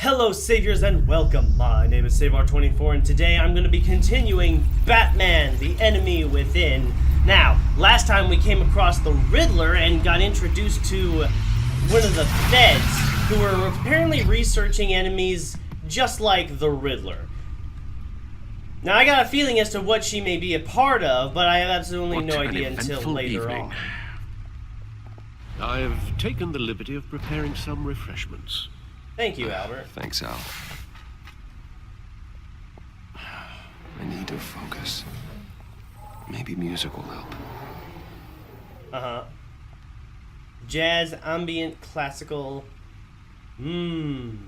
Hello Saviors and welcome, my name is Seivar24 and today I'm going to be continuing Batman, the Enemy Within. Now, last time we came across the Riddler and got introduced to one of the feds who were apparently researching enemies just like the Riddler. Now I got a feeling as to what she may be a part of, but I have absolutely no idea until later on. I have taken the liberty of preparing some refreshments. Thank you, Albert. Thanks, Al. I need to focus. Maybe music will help. Uh-huh. Jazz, ambient, classical. Let's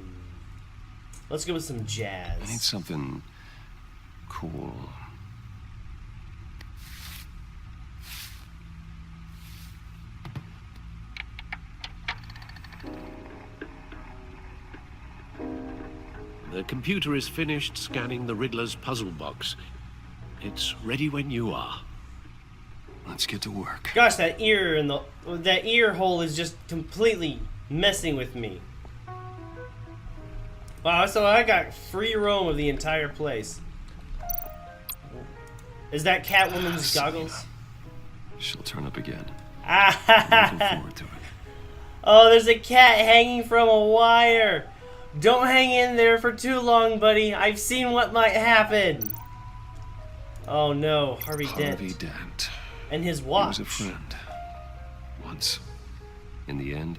go with some jazz. I need something cool. The computer is finished scanning the Riddler's puzzle box. It's ready when you are. Let's get to work. Gosh, that ear hole is just completely messing with me. Wow, so I got free roam of the entire place. Is that Catwoman's goggles? She'll turn up again. Ah! Looking forward to it. Oh, there's a cat hanging from a wire. Don't hang in there for too long, buddy. I've seen what might happen. Oh no, Harvey Dent. And his watch. He was a friend. Once. In the end,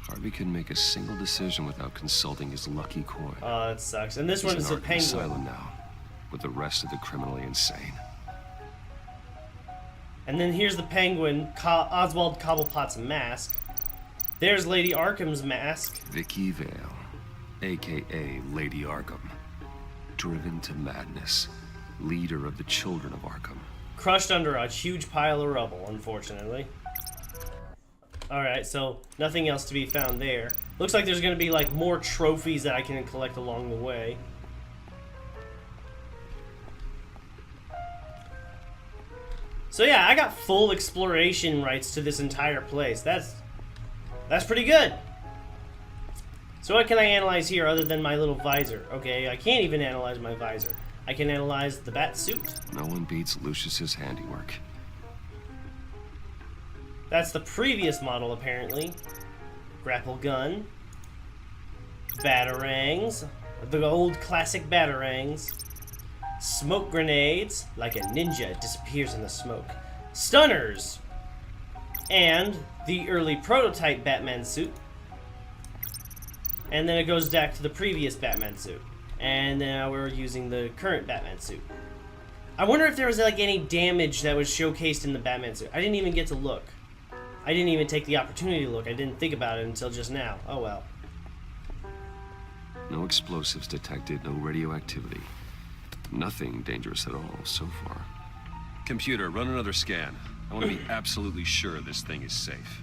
Harvey couldn't make a single decision without consulting his lucky coin. Oh, that sucks. And this He's one's in a Arkham penguin. Asylum now, with the rest of the criminally insane. And then here's the penguin, Oswald Cobblepot's mask. There's Lady Arkham's mask. Vicky Vale, a.k.a. Lady Arkham. Driven to madness. Leader of the Children of Arkham. Crushed under a huge pile of rubble, unfortunately. Alright, so nothing else to be found there. Looks like there's going to be like more trophies that I can collect along the way. So yeah, I got full exploration rights to this entire place. That's pretty good. So what can I analyze here other than my little visor? Okay, I can't even analyze my visor. I can analyze the bat suit. No one beats Lucius's handiwork. That's the previous model, apparently. Grapple gun. Batarangs. The old classic batarangs. Smoke grenades. Like a ninja, disappears in the smoke. Stunners. And the early prototype Batman suit. And then it goes back to the previous Batman suit. And now we're using the current Batman suit. I wonder if there was like any damage that was showcased in the Batman suit. I didn't even get to look. I didn't even take the opportunity to look. I didn't think about it until just now. Oh well. No explosives detected, no radioactivity. Nothing dangerous at all so far. Computer, run another scan. I want to be absolutely sure this thing is safe.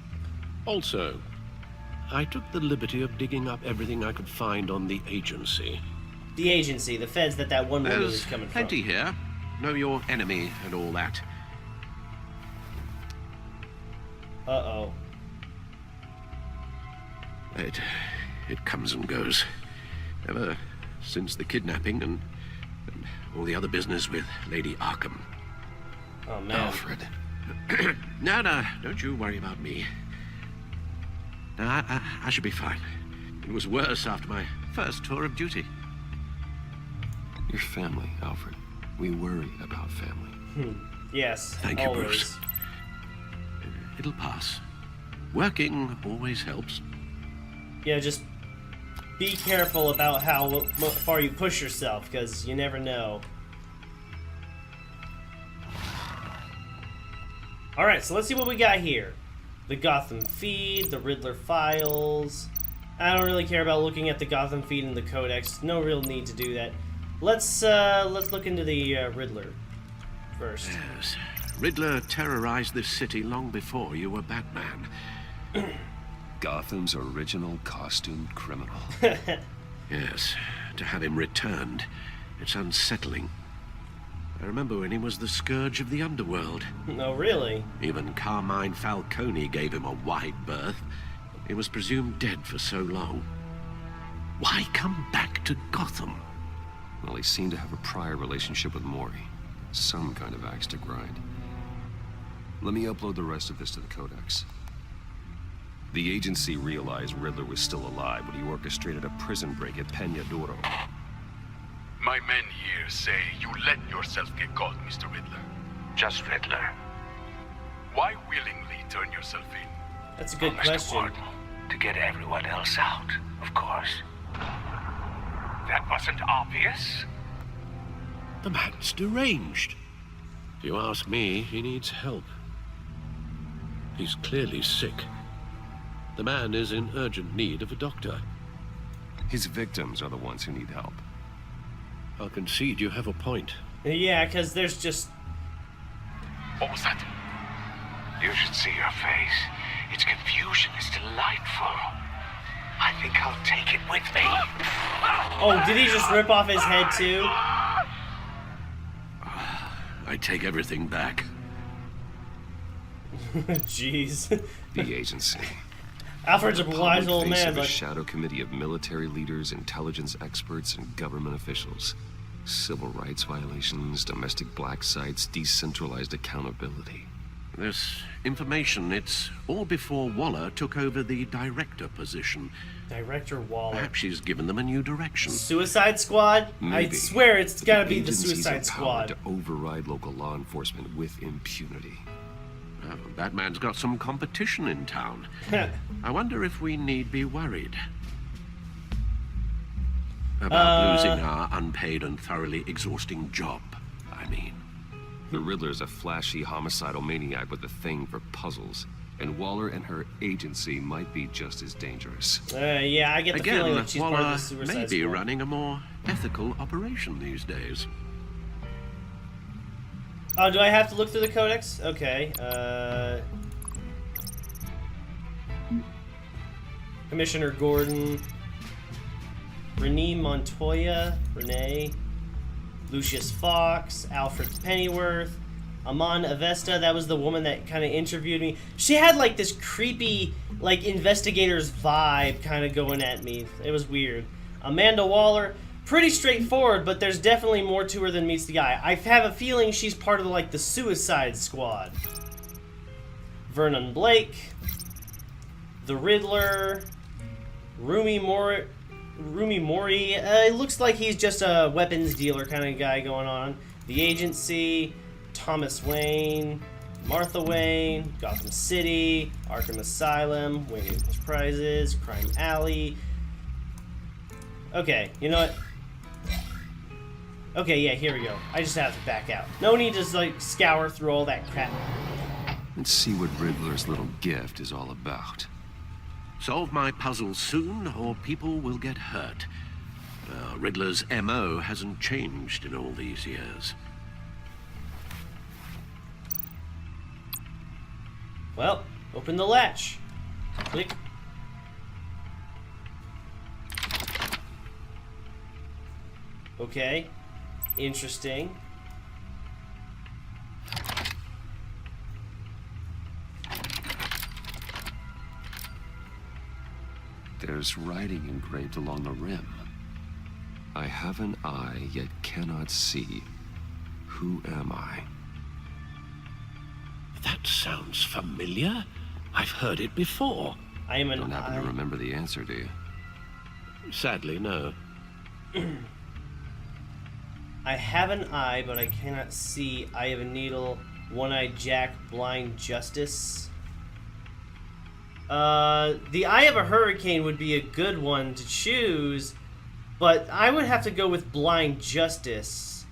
Also, I took the liberty of digging up everything I could find on the agency. The agency, the feds that one woman is coming from. Plenty here. Know your enemy and all that. Uh-oh. It comes and goes. Ever since the kidnapping and all the other business with Lady Arkham. Oh, man. Alfred. No, don't you worry about me. No, I should be fine. It was worse after my first tour of duty. Your family, Alfred. We worry about family. Yes, Thank you, always. Bruce. It'll pass. Working always helps. Yeah, just be careful about how far you push yourself, because you never know. Alright, so let's see what we got here. The Gotham feed, the Riddler files. I don't really care about looking at the Gotham feed and the Codex. No real need to do that. Let's look into the Riddler first. Yes. Riddler terrorized this city long before you were Batman. Gotham's original costumed criminal. Yes. To have him returned, it's unsettling. I remember when he was the scourge of the underworld. Oh, really? Even Carmine Falcone gave him a wide berth. He was presumed dead for so long. Why come back to Gotham? Well, he seemed to have a prior relationship with Mori. Some kind of axe to grind. Let me upload the rest of this to the Codex. The agency realized Riddler was still alive when he orchestrated a prison break at Peñadoro. My men here say you let yourself get caught, Mr. Riddler. Just Riddler. Why willingly turn yourself in? That's a good Mr. question. Gordon, to get everyone else out, of course. That wasn't obvious. The man's deranged. If you ask me, he needs help. He's clearly sick. The man is in urgent need of a doctor. His victims are the ones who need help. I'll concede you have a point. Yeah, because there's just... What was that? You should see your face. Its confusion is delightful. I think I'll take it with me. Oh, did he just rip off his head too? I take everything back. Jeez. The agency. Alfred's a wise old Face man, of a but... shadow committee of military leaders, intelligence experts, and government officials. Civil rights violations, domestic black sites, decentralized accountability. This information, it's all before Waller took over the director position. Director Waller. Perhaps she's given them a new direction. Suicide Squad? Maybe. I swear it's gotta be the agency's Suicide empowered Squad. to override local law enforcement with impunity. Oh, Batman's got some competition in town. I wonder if we need be worried about losing our unpaid and thoroughly exhausting job, I mean. The Riddler's a flashy homicidal maniac with a thing for puzzles, and Waller and her agency might be just as dangerous. Yeah, I get the feeling Again, that she's part of Waller the Suicide may be Squad. running a more ethical operation these days. Oh, do I have to look through the Codex? Okay, Commissioner Gordon, Renee Montoya, Lucius Fox, Alfred Pennyworth, Amon Avesta, that was the woman that kind of interviewed me. She had like this creepy, like investigator's vibe kind of going at me. It was weird. Amanda Waller, pretty straightforward, but there's definitely more to her than meets the eye. I have a feeling she's part of like the Suicide Squad. Vernon Blake, the Riddler, Rumi Mori. It looks like he's just a weapons dealer kind of guy going on. The Agency, Thomas Wayne, Martha Wayne, Gotham City, Arkham Asylum, Wayne Enterprises, Crime Alley. Okay, you know what? Okay, yeah, here we go. I just have to back out. No need to like scour through all that crap. Let's see what Riddler's little gift is all about. Solve my puzzle soon, or people will get hurt. Riddler's MO hasn't changed in all these years. Well, open the latch. Click. Okay. Interesting. There's writing engraved along the rim. I have an eye, yet cannot see. Who am I? That sounds familiar. I've heard it before. I am Don't an happen to eye. remember the answer, do you? Sadly, no. I have an eye, but I cannot see. I have a needle. One-eyed Jack, blind Justice. The Eye of a Hurricane would be a good one to choose, but I would have to go with Blind Justice.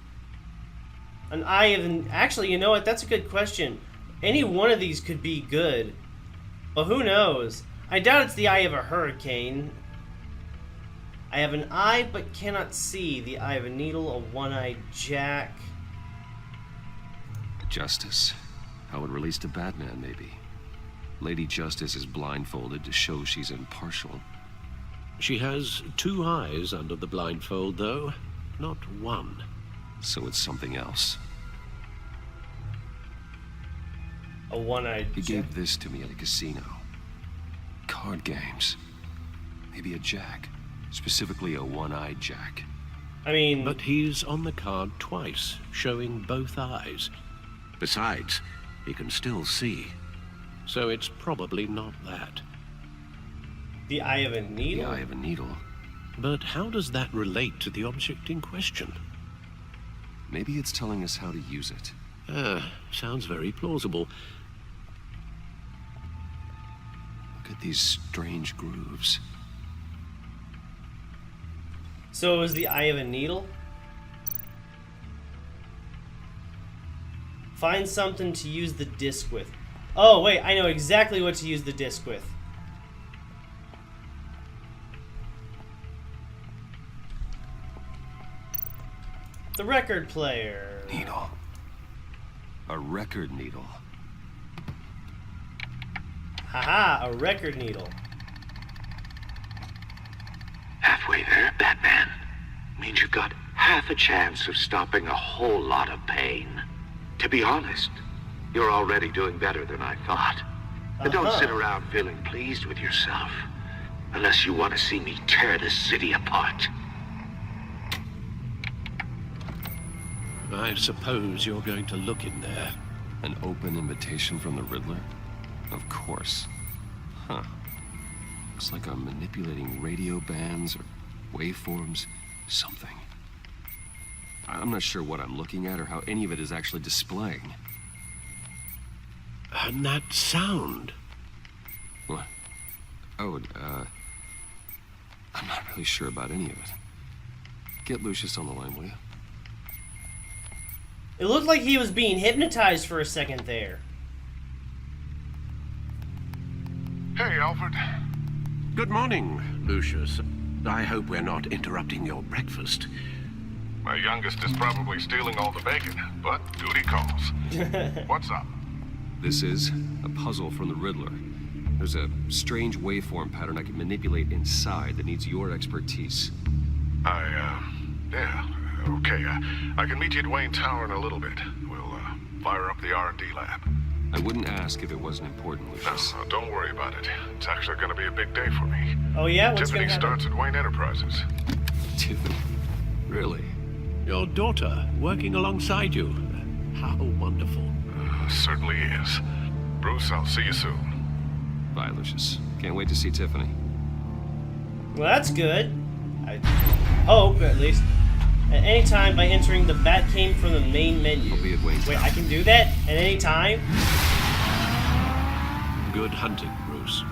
An Eye of an... Actually, you know what? That's a good question. Any one of these could be good, but who knows? I doubt it's the Eye of a Hurricane. I have an eye, but cannot see. The Eye of a Needle, a one-eyed Jack. Justice. How it relates to Batman, maybe. Lady Justice is blindfolded to show she's impartial. She has two eyes under the blindfold, though, not one. So it's something else. A one-eyed He Jack. gave this to me at a casino. Card games. Maybe a jack. Specifically a one-eyed Jack. I mean... But he's on the card twice, showing both eyes. Besides, he can still see. So it's probably not that. The eye of a needle? The eye of a needle. But how does that relate to the object in question? Maybe it's telling us how to use it. Sounds very plausible. Look at these strange grooves. So it was the eye of a needle? Find something to use the disc with. Oh, wait, I know exactly what to use the disc with. The record player. Needle. A record needle. Haha, a record needle. Halfway there, Batman. Means you've got half a chance of stopping a whole lot of pain. To be honest, you're already doing better than I thought. But don't sit around feeling pleased with yourself. Unless you want to see me tear this city apart. I suppose you're going to look in there. An open invitation from the Riddler? Of course. Huh. Looks like I'm manipulating radio bands or waveforms. Something. I'm not sure what I'm looking at or how any of it is actually displaying. And that sound. What? Oh, I'm not really sure about any of it. Get Lucius on the line, will you? It looked like he was being hypnotized for a second there. Hey, Alfred. Good morning, Lucius. I hope we're not interrupting your breakfast. My youngest is probably stealing all the bacon, but duty calls. What's up? This is a puzzle from the Riddler. There's a strange waveform pattern I can manipulate inside that needs your expertise. Yeah, okay. I can meet you at Wayne Tower in a little bit. We'll, fire up the R&D lab. I wouldn't ask if it wasn't important, Lucius. No, don't worry about it. It's actually gonna be a big day for me. Oh yeah? What's Tiffany gonna happen? starts at Wayne Enterprises. Tiffany? Really? Your daughter working alongside you. How wonderful. Certainly is. Bruce, I'll see you soon. Bye, Lucius. Can't wait to see Tiffany. Well, that's good. I hope, at least. At any time by entering the Batcave from the main menu. I'll be at Wayne Wait, Tower. I can do that at any time? Good hunting, Bruce.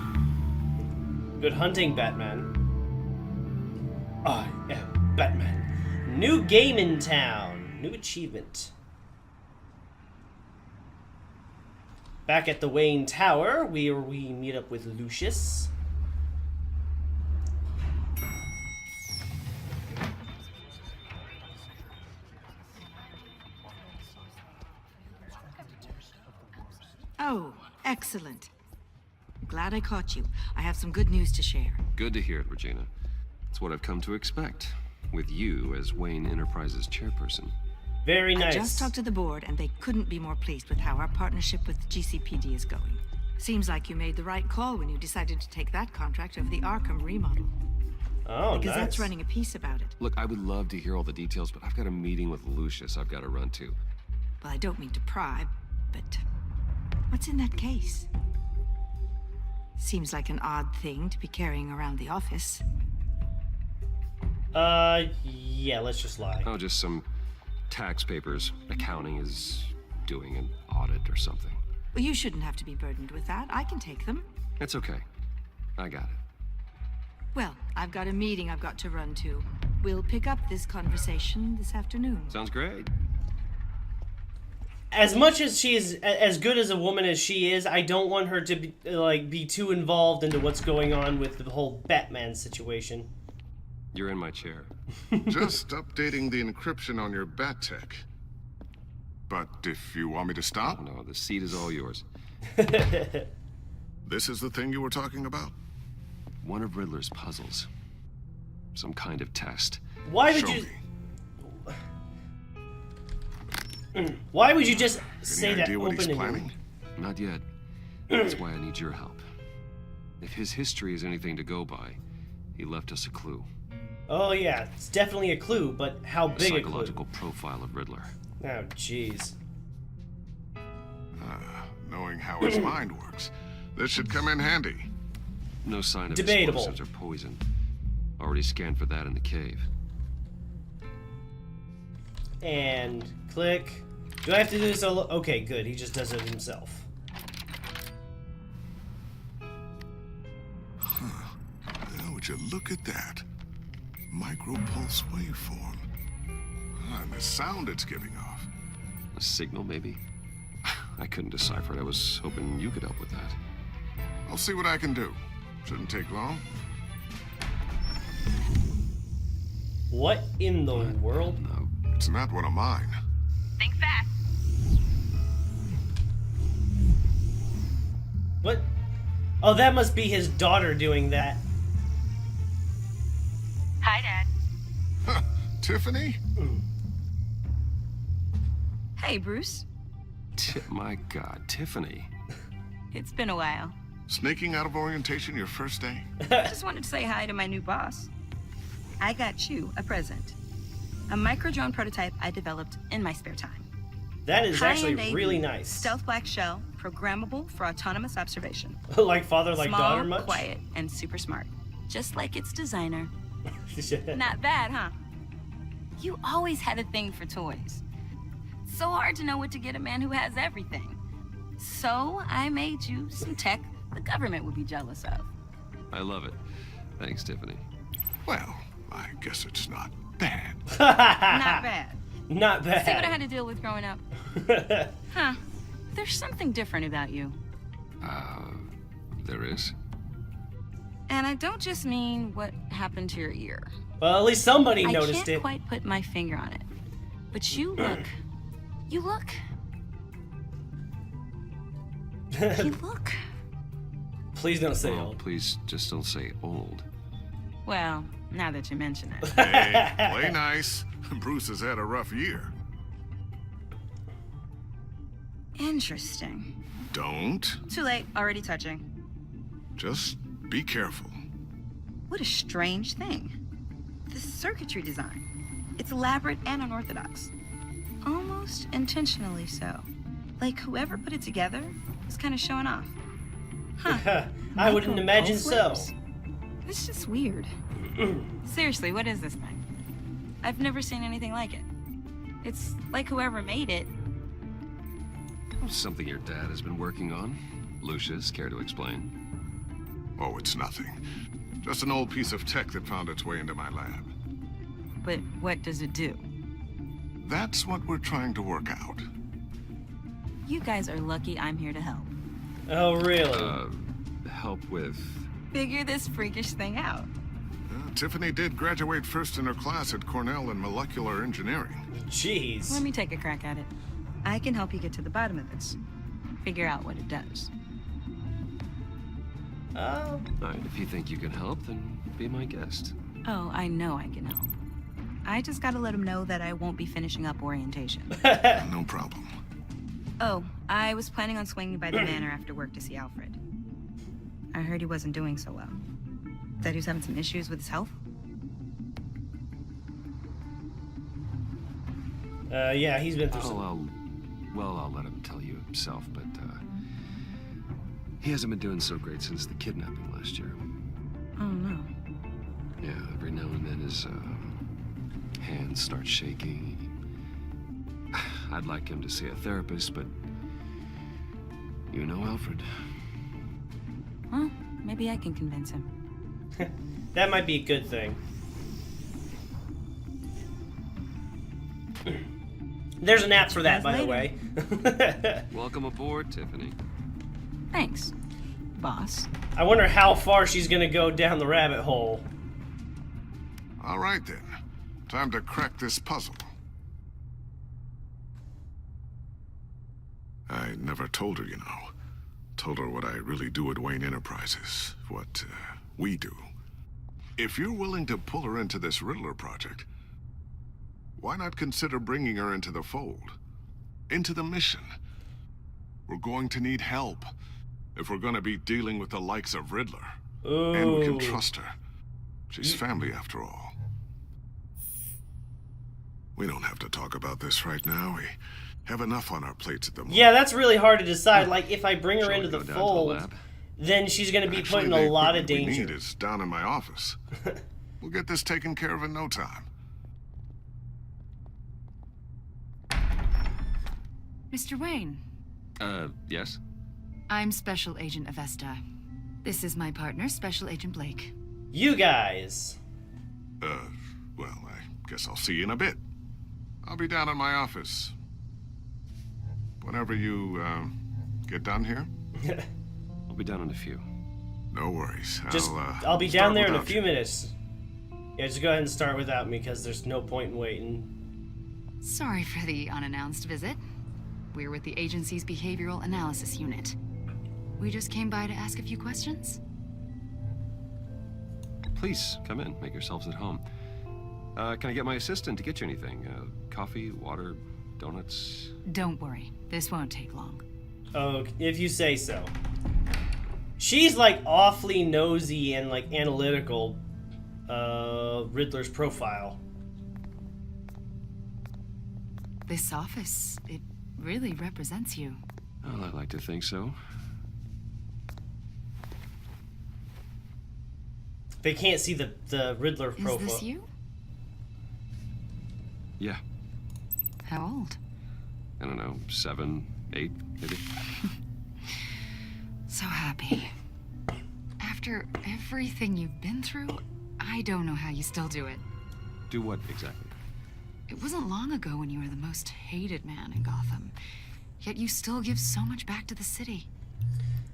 Good hunting, Batman. I am Batman. New game in town. New achievement. Back at the Wayne Tower, where we meet up with Lucius. Oh, excellent. Glad I caught you. I have some good news to share. Good to hear it, Regina. It's what I've come to expect, with you as Wayne Enterprises chairperson. Very nice. I just talked to the board, and they couldn't be more pleased with how our partnership with GCPD is going. Seems like you made the right call when you decided to take that contract over the Arkham remodel. Oh, The Gazette's nice. running a piece about it. Look, I would love to hear all the details, but I've got a meeting with Lucius I've got to run to. Well, I don't mean to pry, but what's in that case? Seems like an odd thing to be carrying around the office. Yeah, let's just lie. Oh, just some tax papers. Accounting is doing an audit or something. Well, you shouldn't have to be burdened with that. I can take them. It's okay. I got it. Well, I've got a meeting I've got to run to. We'll pick up this conversation this afternoon. Sounds great. As much as she is as good as a woman as she is, I don't want her to be too involved into what's going on with the whole Batman situation. You're in my chair. Just updating the encryption on your bat tech. But if you want me to stop, Oh, no, the seat is all yours. this is the thing you were talking about? One of Riddler's puzzles. Some kind of test. Why would Show you? me. Why would you just say Any that idea what he's open planning? Not yet. That's why I need your help. If his history is anything to go by, he left us a clue. Oh yeah, it's definitely a clue, but how big a clue? Psychological profile of Riddler. Oh jeez. Knowing how his mind works, this should come in handy. No sign of Debatable. explosives or poison. Already scanned for that in the cave. And click. Do I have to do this all? Okay, good. He just does it himself. Now, would you look at that? Micropulse waveform. And the sound it's giving off. A signal, maybe? I couldn't decipher it. I was hoping you could help with that. I'll see what I can do. Shouldn't take long. What in the world? No. It's not one of mine. Think fast. What? Oh, that must be his daughter doing that. Hi, Dad. Huh, Tiffany? Hey, Bruce. My God, Tiffany. It's been a while. Sneaking out of orientation your first day? Just wanted to say hi to my new boss. I got you a present. A micro-drone prototype I developed in my spare time. That is actually High-end really AV, nice. Stealth black shell, programmable for autonomous observation. Like father, like Small, daughter much? quiet, and super smart. Just like its designer. Not bad, huh? You always had a thing for toys. So hard to know what to get a man who has everything. So I made you some tech the government would be jealous of. I love it. Thanks, Tiffany. Well, I guess it's not bad. Not bad. Not bad. See what I had to deal with growing up? Huh. There's something different about you. There is? And I don't just mean what happened to your ear. Well, at least somebody I noticed can't it. quite put my finger on it. But you look... You look... You look... Please don't say Well, old. please just don't say old. Well, now that you mention it. Hey, play nice. Bruce has had a rough year. Interesting. Don't. Too late. Already touching. Just be careful. What a strange thing. The circuitry design. It's elaborate and unorthodox. Almost intentionally so. Like whoever put it together was kind of showing off. Huh. I wouldn't imagine so. Waves. It's just weird. Seriously, what is this thing? I've never seen anything like it. It's like whoever made it. Something your dad has been working on. Lucius, care to explain? Oh, it's nothing. Just an old piece of tech that found its way into my lab. But what does it do? That's what we're trying to work out. You guys are lucky I'm here to help. Oh, really? Help with... Figure this freakish thing out. Tiffany did graduate first in her class at Cornell in molecular engineering. Jeez. Let me take a crack at it. I can help you get to the bottom of this. Figure out what it does. Oh. Alright, if you think you can help, then be my guest. Oh, I know I can help. I just gotta let him know that I won't be finishing up orientation. No problem. Oh, I was planning on swinging by the manor after work to see Alfred. I heard he wasn't doing so well. That he was having some issues with his health? Yeah, he's been through some... I'll let him tell you himself, but, he hasn't been doing so great since the kidnapping last year. Oh, no. Yeah, every now and then his, hands start shaking. I'd like him to see a therapist, but... You know Alfred. Well, maybe I can convince him. That might be a good thing. There's an app for that, by the way. Welcome aboard, Tiffany. Thanks, boss. I wonder how far she's gonna go down the rabbit hole. All right, then. Time to crack this puzzle. I never told her, you know. Told her what I really do at Wayne Enterprises. What, we do. If you're willing to pull her into this Riddler project, why not consider bringing her into the fold? Into the mission? We're going to need help if we're going to be dealing with the likes of Riddler. Ooh. And we can trust her. She's family after all. We don't have to talk about this right now. We have enough on our plates at the moment. Yeah, that's really hard to decide. Like, if I bring her Shall we into the go down to fold, lab? then she's going to be Actually, put in the a lot of equipment we danger. need is down in my office. We'll get this taken care of in no time. Mr. Wayne, Yes? I'm Special Agent Avesta. This is my partner, Special Agent Blake. You guys. Well, I guess I'll see you in a bit. I'll be down in my office. Whenever you, get done here. I'll be down in a few. No worries. I'll be start down there in a without few you. minutes. Yeah, just go ahead and start without me, because there's no point in waiting. Sorry for the unannounced visit. We're with the agency's Behavioral Analysis Unit. We just came by to ask a few questions. Please, come in. Make yourselves at home. Can I get my assistant to get you anything? Coffee, water, donuts? Don't worry, this won't take long. Oh, if you say so. She's like awfully nosy and like analytical. Riddler's profile. This office, it really represents you. Well, I like to think so. They can't see the Riddler profile. Is this you? Yeah. How old? I don't know, 7, 8, maybe? So happy. After everything you've been through, I don't know how you still do it. Do what exactly? It wasn't long ago when you were the most hated man in Gotham. Yet you still give so much back to the city.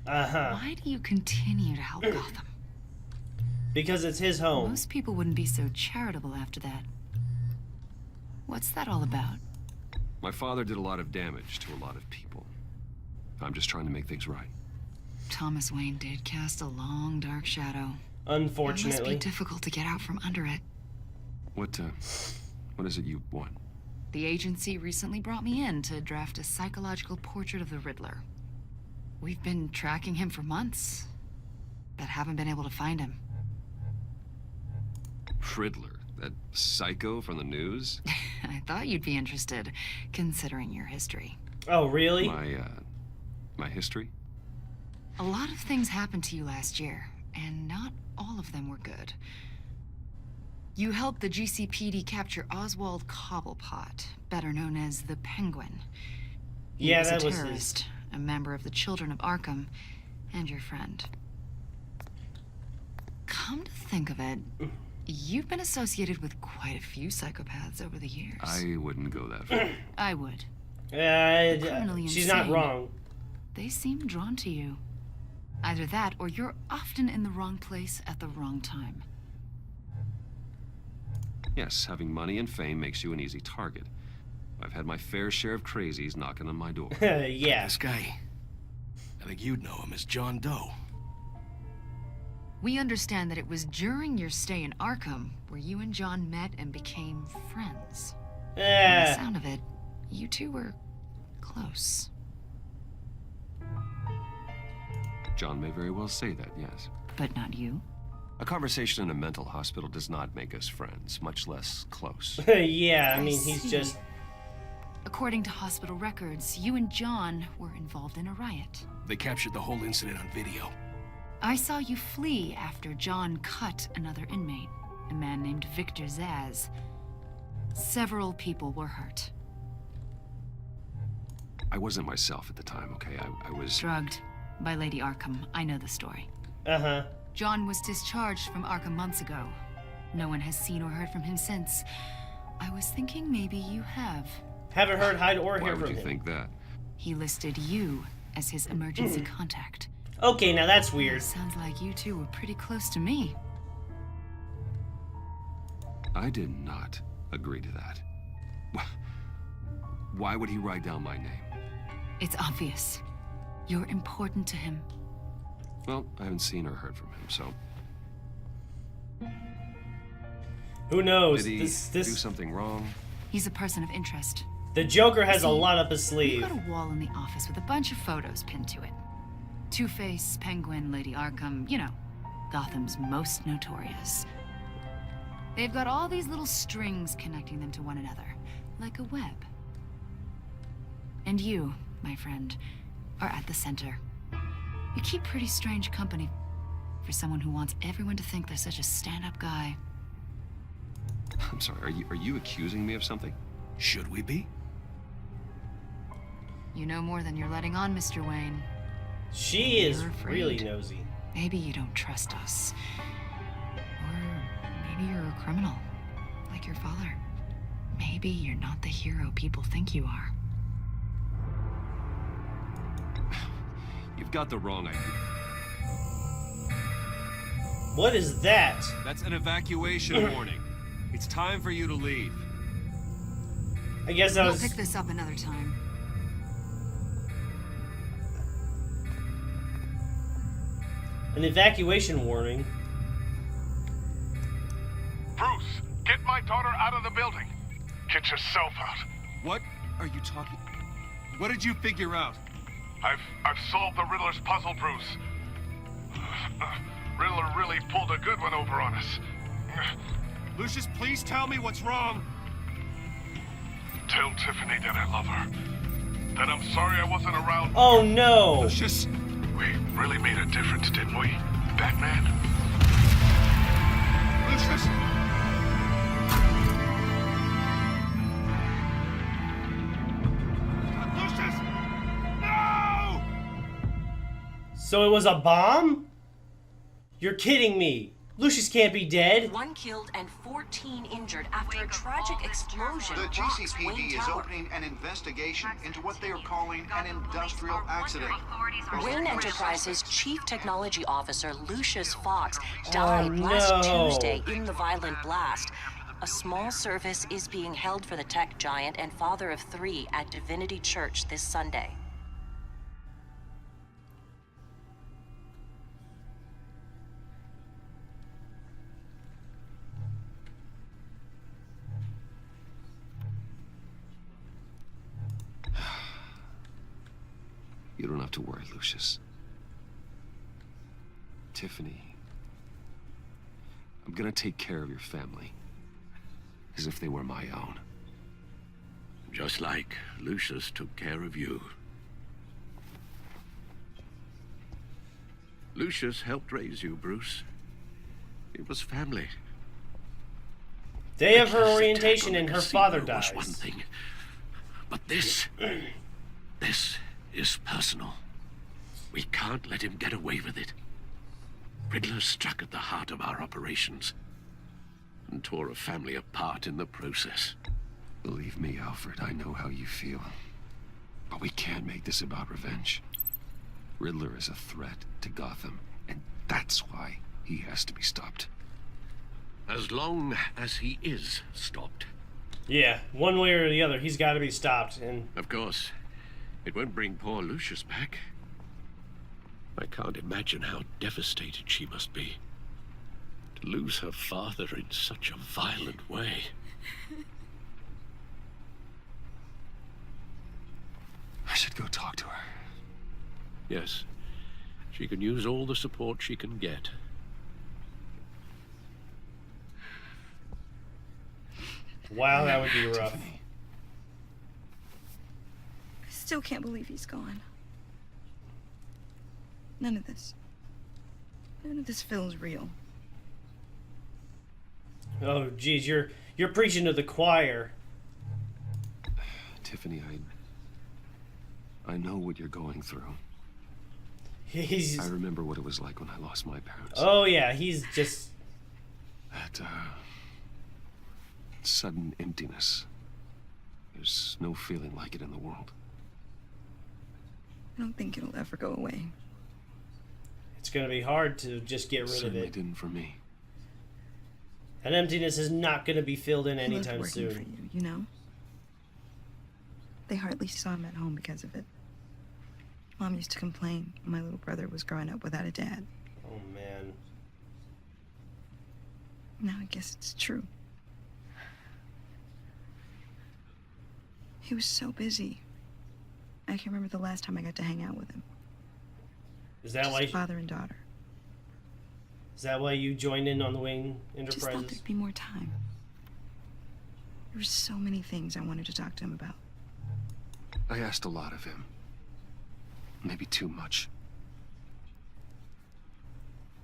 Uh-huh. Why do you continue to help Gotham? Because it's his home. Most people wouldn't be so charitable after that. What's that all about? My father did a lot of damage to a lot of people. I'm just trying to make things right. Thomas Wayne did cast a long, dark shadow. It Unfortunately. must be difficult to get out from under it. What is it you want? The agency recently brought me in to draft a psychological portrait of the Riddler. We've been tracking him for months, but haven't been able to find him. Riddler? That psycho from the news? I thought you'd be interested, considering your history. Oh, really? My history? A lot of things happened to you last year, and not all of them were good. You helped the GCPD capture Oswald Cobblepot, better known as the Penguin. He Yeah, was that a was terrorist, a member of the Children of Arkham, and your friend. Come to think of it, you've been associated with quite a few psychopaths over the years. I wouldn't go that far. I would. Criminally She's not insane. wrong. They seem drawn to you. Either that, or you're often in the wrong place at the wrong time. Yes, having money and fame makes you an easy target. I've had my fair share of crazies knocking on my door. Yeah. This guy, I think you'd know him as John Doe. We understand that it was during your stay in Arkham where you and John met and became friends. From the sound of it, you two were close. John may very well say that, yes. But not you. A conversation in a mental hospital does not make us friends, much less close. Yeah, I mean, I he's see. just... According to hospital records, you and John were involved in a riot. They captured the whole incident on video. I saw you flee after John cut another inmate, a man named Victor Zaz. Several people were hurt. I wasn't myself at the time, okay? I was... Drugged by Lady Arkham. I know the story. Uh-huh. John was discharged from Arkham months ago. No one has seen or heard from him since. I was thinking maybe you have. Haven't heard, hide, or Why hear would from you him. think that? He listed you as his emergency contact. Okay, now that's weird. Sounds like you two were pretty close to me. I did not agree to that. Why would he write down my name? It's obvious. You're important to him. Well, I haven't seen or heard from him, so... Who knows? Did he do something wrong? He's a person of interest. The Joker has a See, lot up his We've sleeve. got a wall in the office with a bunch of photos pinned to it. Two-Face, Penguin, Lady Arkham, you know, Gotham's most notorious. They've got all these little strings connecting them to one another, like a web. And you, my friend, are at the center. You keep pretty strange company for someone who wants everyone to think they're such a stand-up guy. I'm sorry, are you accusing me of something? Should we be? You know more than you're letting on, Mr. Wayne. She is You're afraid. really nosy. Maybe you don't trust us. Or maybe you're a criminal, like your father. Maybe you're not the hero people think you are. You've got the wrong idea. What is that? That's an evacuation warning. It's time for you to leave. I guess that We'll was... pick this up another time. an evacuation warning. Bruce, get my daughter out of the building. Get yourself out. What are you talking? What did you figure out? I've solved the Riddler's puzzle, Bruce. Riddler really pulled a good one over on us. Lucius, please tell me what's wrong. Tell Tiffany that I love her. That I'm sorry I wasn't around. Oh no! Lucius. We really made a difference, didn't we, Batman? Lucius. Lucius. No! So it was a bomb? You're kidding me. Lucius can't be dead. 1 killed and 14 injured after a tragic explosion. The rocks GCPD Wayne is Tower. opening an investigation into what they are calling an industrial accident. Wayne Enterprises Chief Technology Officer Lucius Fox died last no. Tuesday in the violent blast. A small service is being held for the tech giant and father of 3 at Divinity Church this Sunday. You don't have to worry, Lucius. Tiffany, I'm gonna take care of your family. As if they were my own. Just like Lucius took care of you. Lucius helped raise you, Bruce. It was family. Day of her Reckless attack orientation on the and her casino father was dies. one thing. But this is personal. We can't let him get away with it. Riddler struck at the heart of our operations and tore a family apart in the process. Believe me, Alfred, I know how you feel. But we can't make this about revenge. Riddler is a threat to Gotham, and that's why he has to be stopped. As long as he is stopped. Yeah, one way or the other, he's got to be stopped. And Of course, it won't bring poor Lucius back. I can't imagine how devastated she must be. To lose her father in such a violent way. I should go talk to her. Yes, she can use all the support she can get. wow, that would be rough. Tiffany. I still can't believe he's gone. None of this feels real. Oh, geez, you're preaching to the choir. Tiffany, I know what you're going through. He's. I remember what it was like when I lost my parents. Oh yeah, he's just. That, sudden emptiness. There's no feeling like it in the world. I don't think it'll ever go away. It's gonna be hard to just get rid of Certainly it. didn't for me. That emptiness is not gonna be filled in He loved anytime working for soon. you, you know? They hardly saw him at home because of it. Mom used to complain my little brother was growing up without a dad. Oh man. Now I guess it's true. He was so busy. I can remember the last time I got to hang out with him. Is that Just why? father and daughter. Is that why you joined in on the Wayne Just thought Enterprises? there'd be more time. There were so many things I wanted to talk to him about. I asked a lot of him. Maybe too much.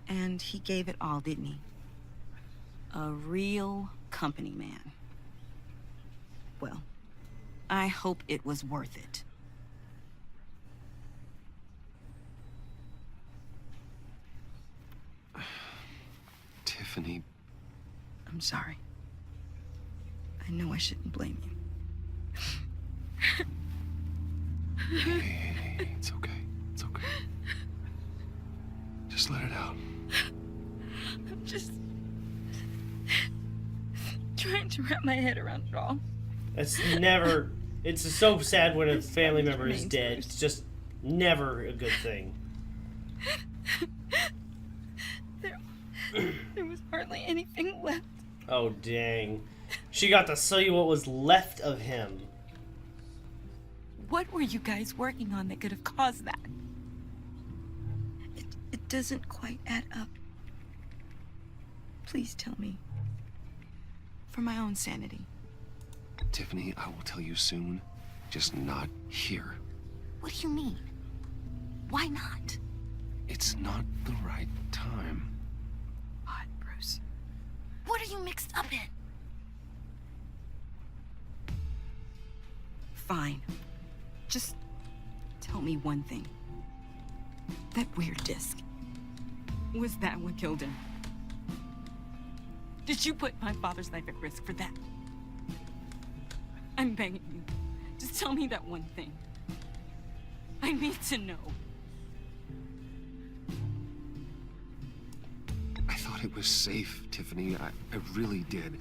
And he gave it all, didn't he? A real company man. Well, I hope it was worth it. Tiffany, I'm sorry. I know I shouldn't blame you. hey, it's okay. It's okay. Just let it out. I'm just trying to wrap my head around it all. It's never. It's so sad when a family member is dead. It's just never a good thing. There was hardly anything left. Oh, dang. She got to see what was left of him. What were you guys working on that could have caused that? It doesn't quite add up. Please tell me. For my own sanity. Tiffany, I will tell you soon. Just not here. What do you mean? Why not? It's not the right time. What, Bruce? What are you mixed up in? Fine. Just tell me one thing. That weird disc. Was that what killed him? Did you put my father's life at risk for that? I'm begging you. Just tell me that one thing. I need to know. I thought it was safe, Tiffany. I really did.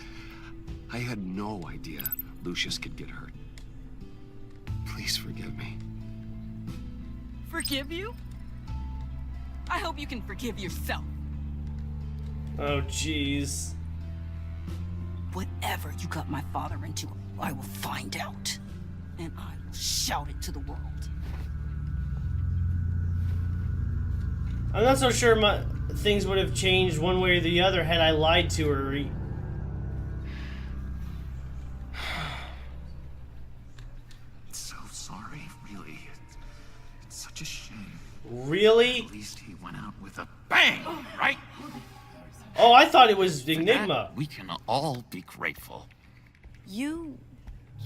I had no idea Lucius could get hurt. Please forgive me. Forgive you? I hope you can forgive yourself. Oh, jeez. Whatever you got my father into, I will find out. And I will shout it to the world. I'm not so sure things would have changed one way or the other had I lied to her. So sorry, really. It's such a shame. Really? At least he went out with a bang, right? Oh, I thought it was For Enigma. that, we can all be grateful. You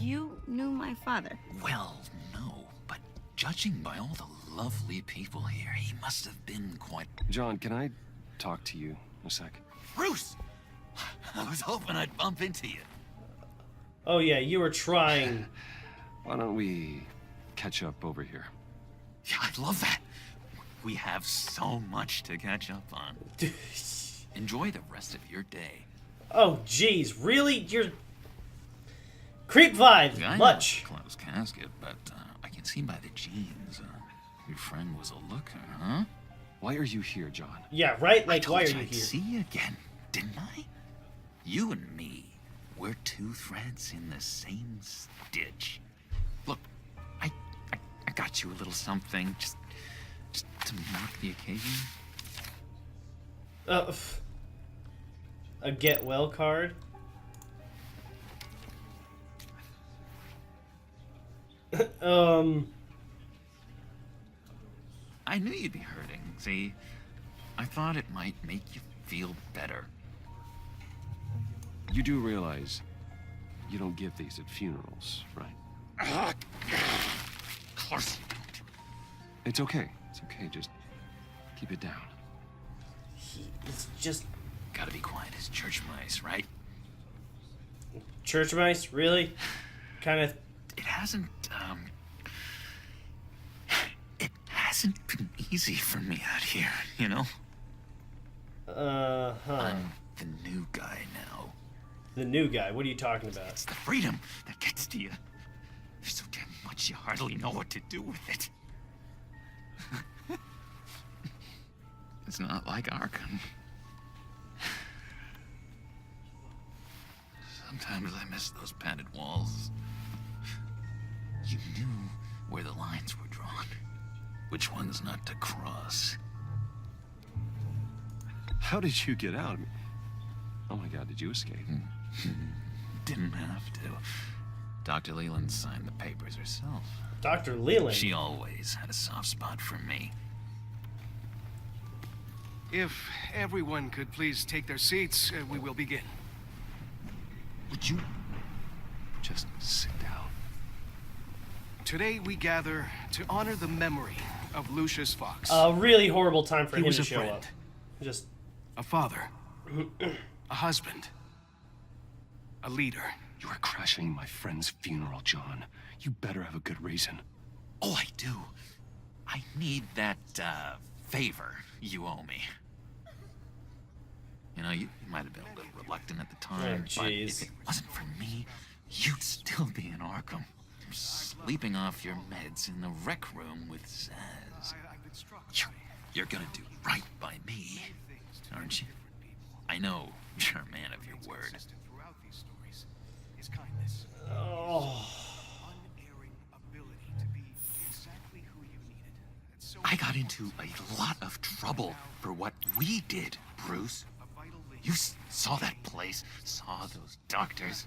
knew my father. Well, no, but judging by all the lovely people here, he must have been quite... John, can I talk to you a sec? Bruce! I was hoping I'd bump into you. Oh yeah, you were trying. Why don't we catch up over here? Yeah, I'd love that. We have so much to catch up on. Enjoy the rest of your day. Oh jeez, really? You're creep vibes. I know Much. it's a closed casket, but I can see by the jeans. Your friend was a looker, huh? Why are you here, John? Yeah, right? Like, I why are told you I'd here? see you again, didn't I? You and me, we're two threads in the same stitch. Look, I got you a little something, just to mark the occasion. A get well card? I knew you'd be hurting, see? I thought it might make you feel better. You do realize you don't give these at funerals, right? Of course you don't. It's okay. It's okay. Just keep it down. It's just Gotta be quiet as church mice, right? church mice, really? Kind of. It hasn't been easy for me out here, you know? Huh. I'm the new guy now. The new guy. What are you talking about? It's the freedom that gets to you. There's so damn much you hardly know what to do with it. It's not like Arkham. Sometimes I miss those padded walls. You knew where the lines were drawn. Which ones not to cross. How did you get out? Oh my God, did you escape? Didn't have to. Dr. Leland signed the papers herself. Dr. Leland? She always had a soft spot for me. If everyone could please take their seats, we will begin. Would you just sit down? Today we gather to honor the memory of Lucius Fox. A really horrible time for He him was to a show friend. up. Just A father. A husband. A leader. You are crashing my friend's funeral, John. You better have a good reason. Oh, I do. I need that, favor you owe me. You know, you might have been a little reluctant at the time, but if it wasn't for me, you'd still be in Arkham. Sleeping off your meds in the rec room with Zaz. You're gonna do right by me, aren't you? I know you're a man of your word. Oh. I got into a lot of trouble for what we did, Bruce. You saw that place, saw those doctors.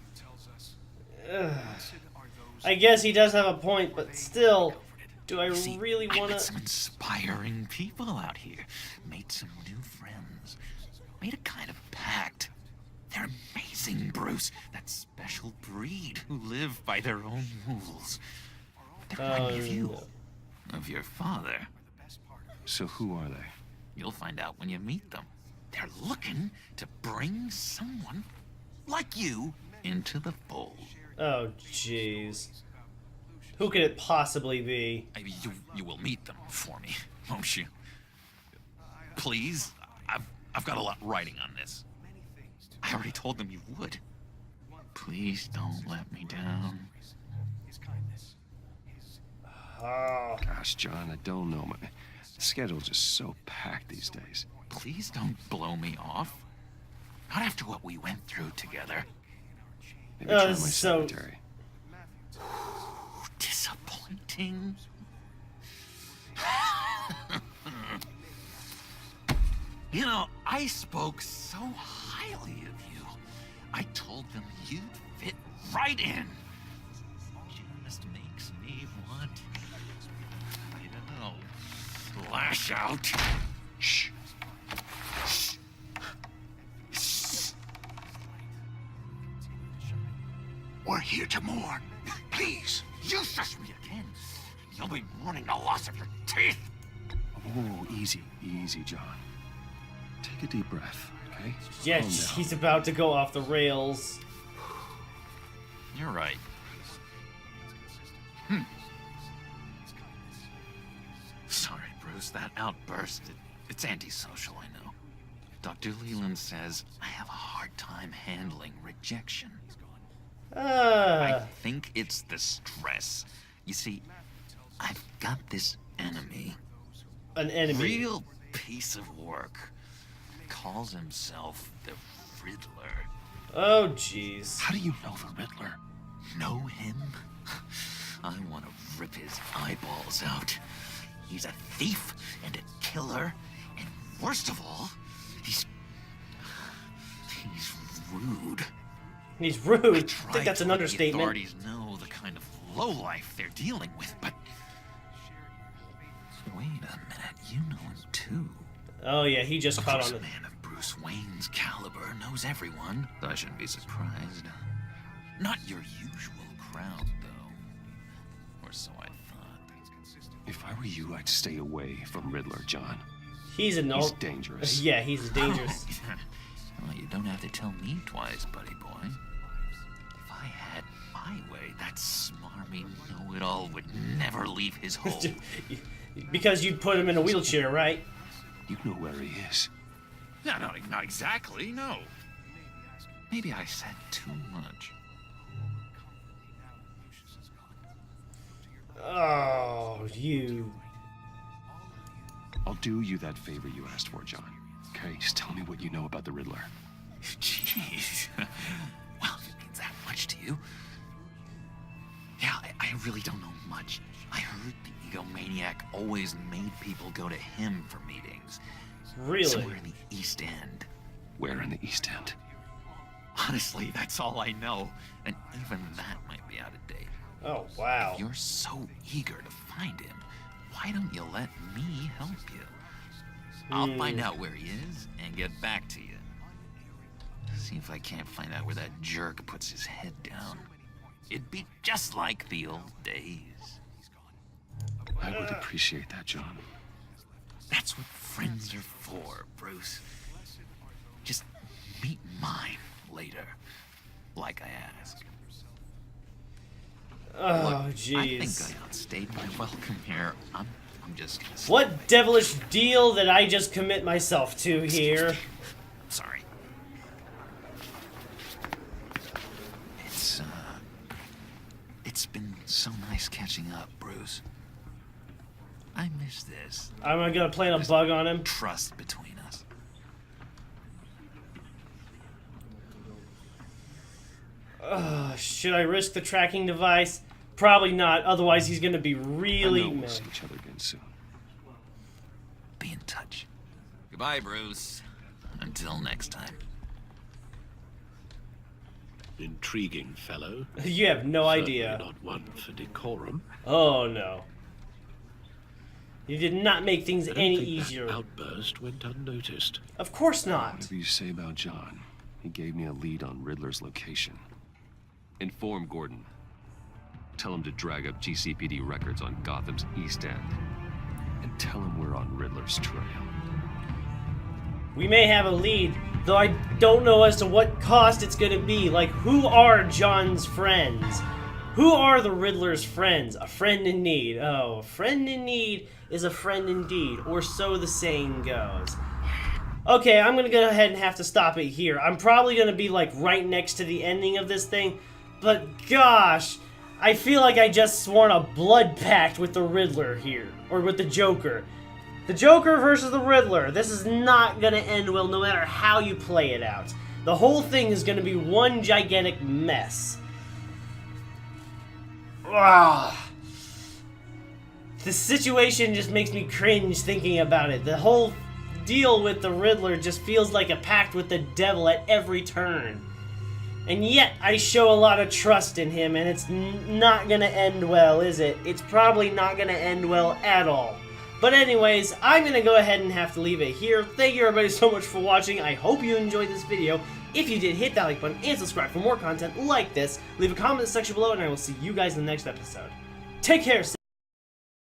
I guess he does have a point, but still, do I See, really I want met to... some inspiring people out here. Made some new friends. Made a kind of pact. They're amazing, Bruce. That special breed who live by their own rules. They remind me of you. Of your father. So who are they? You'll find out when you meet them. They're looking to bring someone like you into the fold. Oh, jeez. Who could it possibly be? You will meet them for me, won't you? Please? I've got a lot writing on this. I already told them you would. Please don't let me down. Oh. Gosh, John, I don't know. My schedule's just so packed these days. Please don't blow me off. Not after what we went through together. Maybe try my so... secretary. Disappointing. You know, I spoke so highly of you. I told them you'd fit right in. Just makes me want, I don't know, lash out. Shh. We're here to mourn. Please. You shush me again. You'll be mourning the loss of your teeth. Oh, easy, easy, John. Take a deep breath, okay? Yes, he's about to go off the rails. You're right. Sorry, Bruce, that outburst, it's antisocial, I know. Dr. Leland says I have a hard time handling rejection. I think it's the stress. You see, I've got this enemy. An enemy? Real piece of work. Calls himself the Riddler. Oh, jeez. How do you know the Riddler? Know him? I want to rip his eyeballs out. He's a thief and a killer, and worst of all, he's rude. He's rude. I think that's an The understatement. authorities know the kind of lowlife they're dealing with, but wait a minute, you know him too. Oh yeah, he just caught on A it. man of Bruce Wayne's caliber knows everyone. I shouldn't be surprised. Not your usual crowd, though. Or so I thought. If I were you, I'd stay away from Riddler, John. He's dangerous. Yeah, he's dangerous. Well, you don't have to tell me twice, buddy boy. If I had my way, that smarmy know-it-all would never leave his hole. Because you'd put him in a wheelchair, right? You know where he is. No, not exactly, no. Maybe I said too much. Oh, you... I'll do you that favor you asked for, John. Okay, just tell me what you know about the Riddler. Jeez. Well, if it means that much to you. Yeah, I really don't know much. I heard the egomaniac always made people go to him for meetings. Really? Somewhere in the East End. Where in the East End? Honestly, that's all I know. And even that might be out of date. Oh, wow. If you're so eager to find him, why don't you let me help you? I'll find out where he is and get back to you. See if I can't find out where that jerk puts his head down. It'd be just like the old days. I would appreciate that, John. That's what friends are for, Bruce. Just meet mine later, like I asked. Oh, Look, jeez. I think I outstayed my welcome here. I'm just gonna stay. What devilish deal did I just commit myself to here? Sorry. It's been so nice catching up, Bruce. I miss this. I'm gonna plant a bug on him. Trust between us. Should I risk the tracking device? Probably not, otherwise he's gonna be really I know we'll mad. see each other again soon. Be in touch. Goodbye, Bruce. Until next time. Intriguing fellow. You have no Certainly idea. not one for decorum. Oh no. You did not make things I don't any think easier. That outburst went unnoticed. Of course not. Whatever you say about John, he gave me a lead on Riddler's location. Inform Gordon. Tell him to drag up GCPD records on Gotham's East End. And tell him we're on Riddler's trail. We may have a lead, though I don't know as to what cost it's gonna be. Like, who are John's friends? Who are the Riddler's friends? A friend in need. Oh, a friend in need is a friend indeed, or so the saying goes. Okay, I'm gonna go ahead and have to stop it here. I'm probably gonna be like right next to the ending of this thing, but gosh, I feel like I just sworn a blood pact with the Riddler here, or with the Joker. The Joker versus the Riddler. This is not gonna end well no matter how you play it out. The whole thing is gonna be one gigantic mess. Ah. The situation just makes me cringe thinking about it. The whole deal with the Riddler just feels like a pact with the devil at every turn. And yet, I show a lot of trust in him, and it's not gonna end well, is it? It's probably not gonna end well at all. But anyways, I'm gonna go ahead and have to leave it here. Thank you everybody so much for watching. I hope you enjoyed this video. If you did, hit that like button and subscribe for more content like this. Leave a comment in the section below, and I will see you guys in the next episode. Take care,